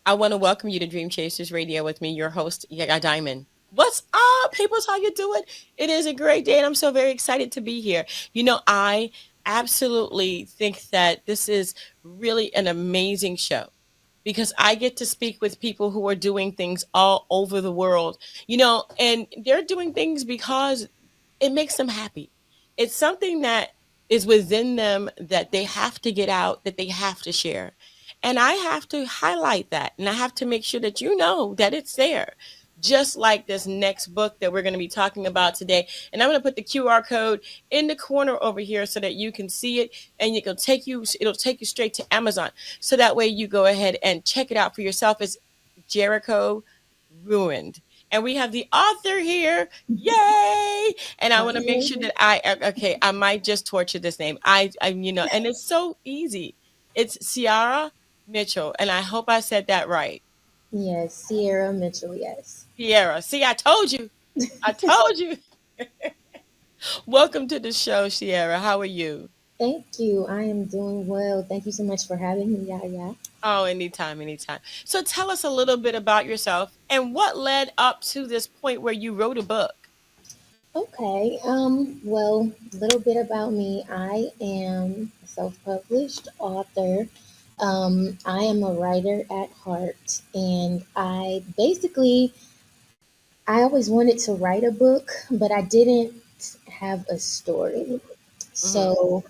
I want to welcome you to Dream Chasers Radio with me, your host, Yaga Diamond. What's up, peoples? How you doing? It is a great day, and I'm so very excited to be here. I absolutely think that this is really an amazing show because I get to speak with people who are doing things all over the world, and they're doing things because it makes them happy. It's something that is within them that they have to get out, that they have to share. And I have to highlight that and I have to make sure that you know that it's there. Just like this next book that we're going to be talking about today. And I'm going to put the QR code in the corner over here so that you can see it and it'll take you straight to Amazon. So that way you go ahead and check it out for yourself. It's Jericho Ruined. And we have the author here. Yay! And I want to make sure that okay, I might just torture this name. And it's so easy. It's Ciara Mitchell, and I hope I said that right. Yes, Sierra Mitchell, yes. Sierra. See, I told you. I told you. Welcome to the show, Sierra. How are you? Thank you. I am doing well. Thank you so much for having me. Yeah, yeah. Oh, anytime, anytime. So tell us a little bit about yourself and what led up to this point where you wrote a book. Okay. Well, a little bit about me. I am a self-published author. I am a writer at heart, and I always wanted to write a book, but I didn't have a story. Hmm. So,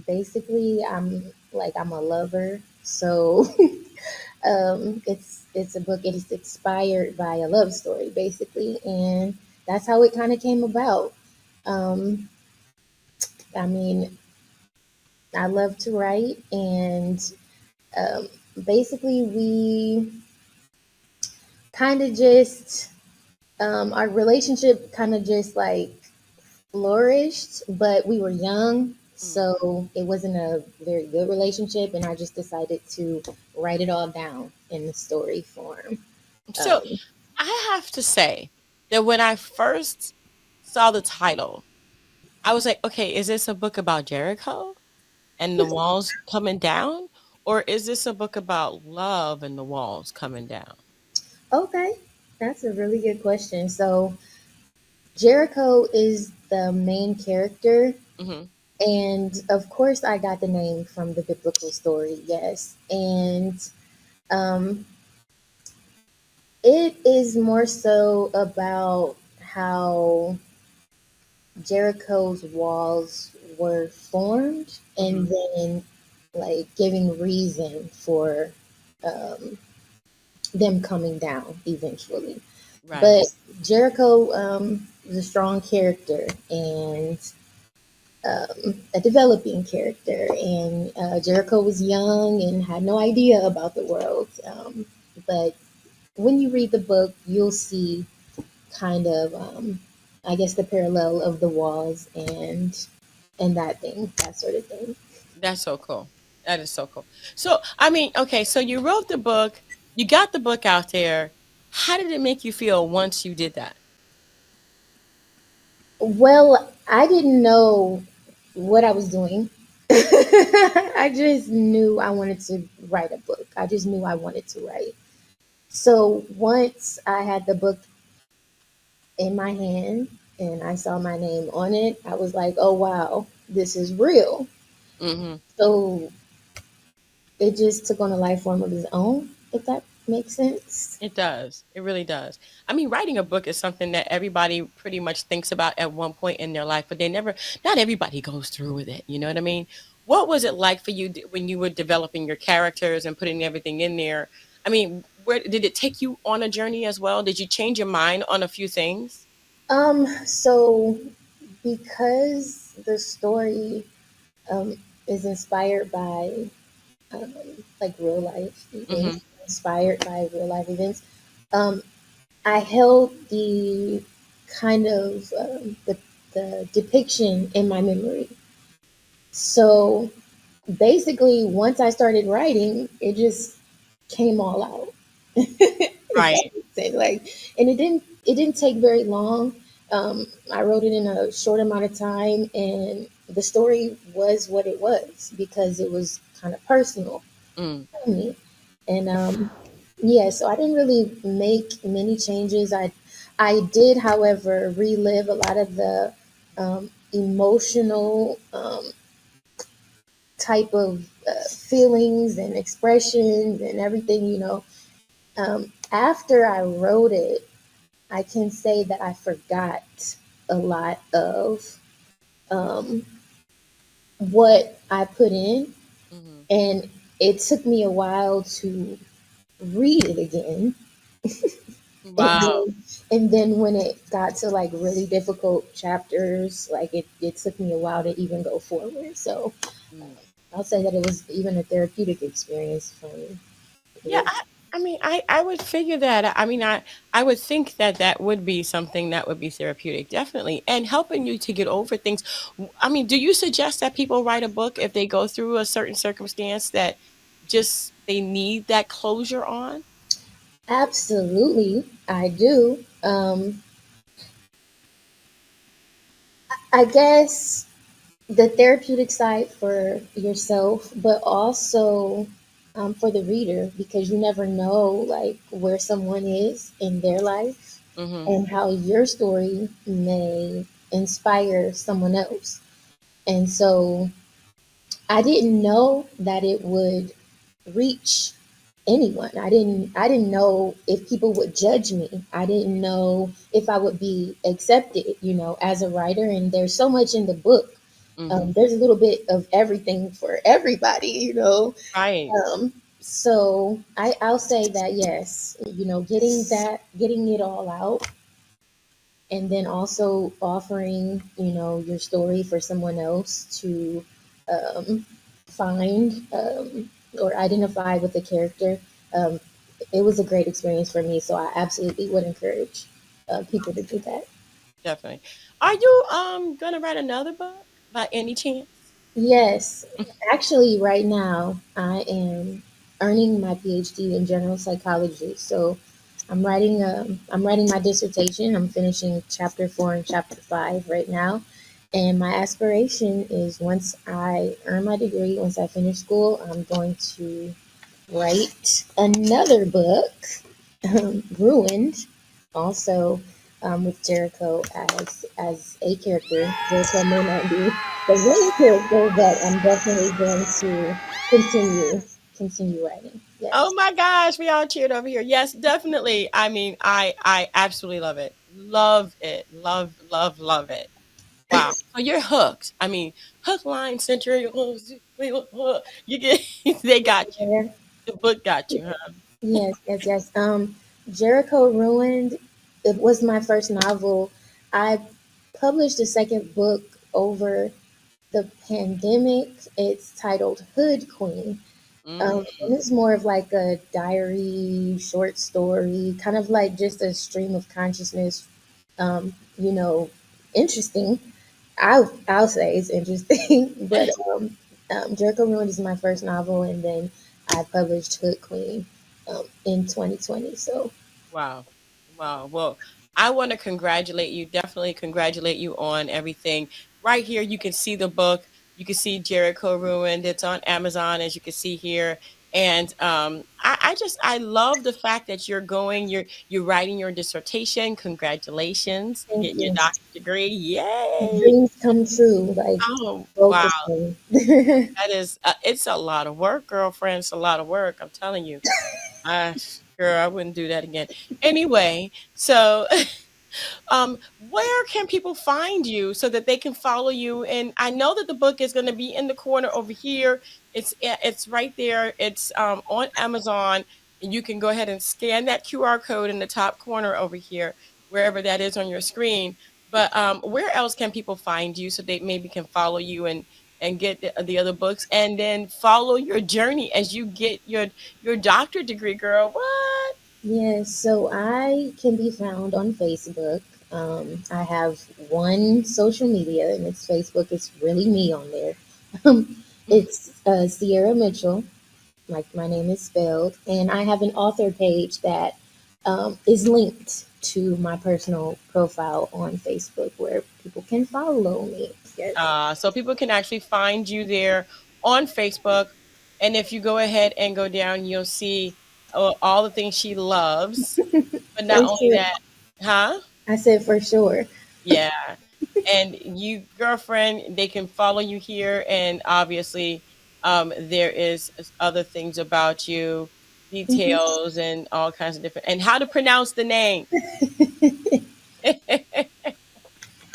basically, I'm a lover. So, it's a book. It is inspired by a love story, basically, and that's how it kind of came about. Um, I mean, I love to write, and um, basically, we kind of just our relationship kind of just like flourished, but we were young, so it wasn't a very good relationship, and I just decided to write it all down in the story form. So Um, I have to say that when I first saw the title, I was like, okay, is this a book about Jericho and the walls coming down? Or is this a book about love and the walls coming down? okay, that's a really good question. So Jericho is the main character, Hmm. and of course, I got the name from the biblical story. Yes, and um, it is more so about how Jericho's walls were formed Hmm. and then like giving reason for um, them coming down eventually. Right. But Jericho is a strong character and a developing character. And Jericho was young and had no idea about the world. But when you read the book, you'll see kind of, I guess, the parallel of the walls and that sort of thing. That's so cool. That is so cool. So, I mean, okay, so you wrote the book, you got the book out there. How did it make you feel once you did that? Well, I didn't know what I was doing. I just knew I wanted to write a book. I just knew I wanted to write. So once I had the book in my hand and I saw my name on it, I was like, oh wow, this is real. Hmm. So it just took on a life form of its own, if that makes sense. It does. It really does. I mean, writing a book is something that everybody pretty much thinks about at one point in their life, but not everybody goes through with it. You know what I mean? What was it like for you when you were developing your characters and putting everything in there? I mean, where did it take you on a journey as well? Did you change your mind on a few things? So because the story is inspired by um, like real life Hmm. events, inspired by real life events, um, I held the kind of the depiction in my memory. So basically, once I started writing, it just came all out. If that Right. makes sense. Like, and it didn't take very long. I wrote it in a short amount of time, and the story was what it was because it was kind of personal Mm. to me. And yeah, so I didn't really make many changes. I did, however, relive a lot of the emotional type of feelings and expressions and everything. After I wrote it, I can say that I forgot a lot of um, what I put in, Hmm. and it took me a while to read it again. And Wow. then when it got to like really difficult chapters, like it took me a while to even go forward. So Mm. I'll say that it was even a therapeutic experience for me. Yeah, I mean, I would figure that. I mean, I would think that that would be something that would be therapeutic, definitely, and helping you to get over things. I mean, do you suggest that people write a book if they go through a certain circumstance that just they need that closure on? Absolutely, I do. I guess the therapeutic side for yourself, but also for the reader, because you never know like where someone is in their life Hmm. and how your story may inspire someone else. And so I didn't know that it would reach anyone. I didn't know if people would judge me. I didn't know if I would be accepted, as a writer. And there's so much in the book. Hmm. There's a little bit of everything for everybody. Right. So I'll say that yes, getting it all out, and then also offering, your story for someone else to um, find or identify with the character. Um, it was a great experience for me, so I absolutely would encourage people to do that. Definitely. Are you gonna write another book by any chance? Yes, actually, right now I am earning my PhD in general psychology. So I'm writing my dissertation. I'm finishing chapter 4 and chapter 5 right now, and my aspiration is once I earn my degree, once I finish school, I'm going to write another book, Ruined, also with Jericho as a character. Jericho may not be the main character, but I'm definitely going to continue writing. Oh Yes. my gosh, we all cheered over here. Yes, definitely. I mean, I absolutely love it. Love it. Love, love, love it. Wow. So you're hooked. I mean, hook, line, center. You get they got you. Yeah. The book got you, huh? Yes, yes, yes. Jericho Ruined. It was my first novel. I published a second book over the pandemic. It's titled Hood Queen. And Mm, it's more of like a diary, short story, kind of like just a stream of consciousness. Um, you know, Interesting. I'll say it's interesting, but Jericho Ruined is my first novel, and then I published Hood Queen in 2020. So wow. Wow. Well, I want to congratulate you. Definitely congratulate you on everything. Right here, you can see the book. You can see Jericho Ruined. It's on Amazon, as you can see here. And I love the fact that you're writing your dissertation. Congratulations to thank getting your you. doctorate degree. Yay! Dreams come true, like Oh both wow, of them. that is it's a lot of work, girlfriend. It's a lot of work. I'm telling you. I Girl, I wouldn't do that again. Anyway, so where can people find you so that they can follow you? And I know that the book is going to be in the corner over here. It's right there. It's on Amazon, and you can go ahead and scan that QR code in the top corner over here, wherever that is on your screen. But where else can people find you so they maybe can follow you and get the other books and then follow your journey as you get your doctorate degree, girl? What? Yes, so I can be found on Facebook. I have one social media, and it's Facebook. It's really me on there. It's Ceaira Mitchell, like my name is spelled, and I have an author page that is linked to my personal profile on Facebook where people can follow me. Yes. So people can actually find you there on Facebook. And if you go ahead and go down, you'll see. all the things she loves. But For not only sure. that, huh? I said for sure. Yeah. And you, girlfriend, they can follow you here. And obviously, there is other things about you, Mhm. details, and all kinds of different, and how to pronounce the name.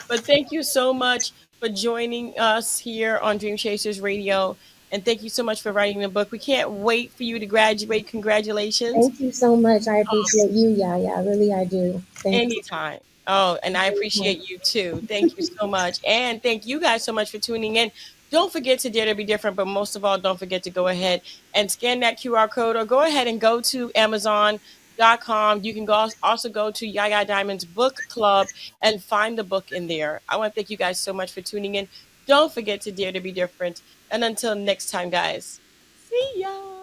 But thank you so much for joining us here on Dream Chasers Radio. And thank you so much for writing the book. We can't wait for you to graduate. Congratulations. Thank you so much. I appreciate you, Yaya. Really, I do. Thank you. Anytime. Oh, and I Anytime. appreciate you too. Thank you so much. And thank you guys so much for tuning in. Don't forget to dare to be different, but most of all, don't forget to go ahead and scan that QR code or go ahead and go to Amazon.com. You can go also go to Yaya Diamond's book club and find the book in there. I want to thank you guys so much for tuning in. Don't forget to dare to be different. And until next time, guys, see ya.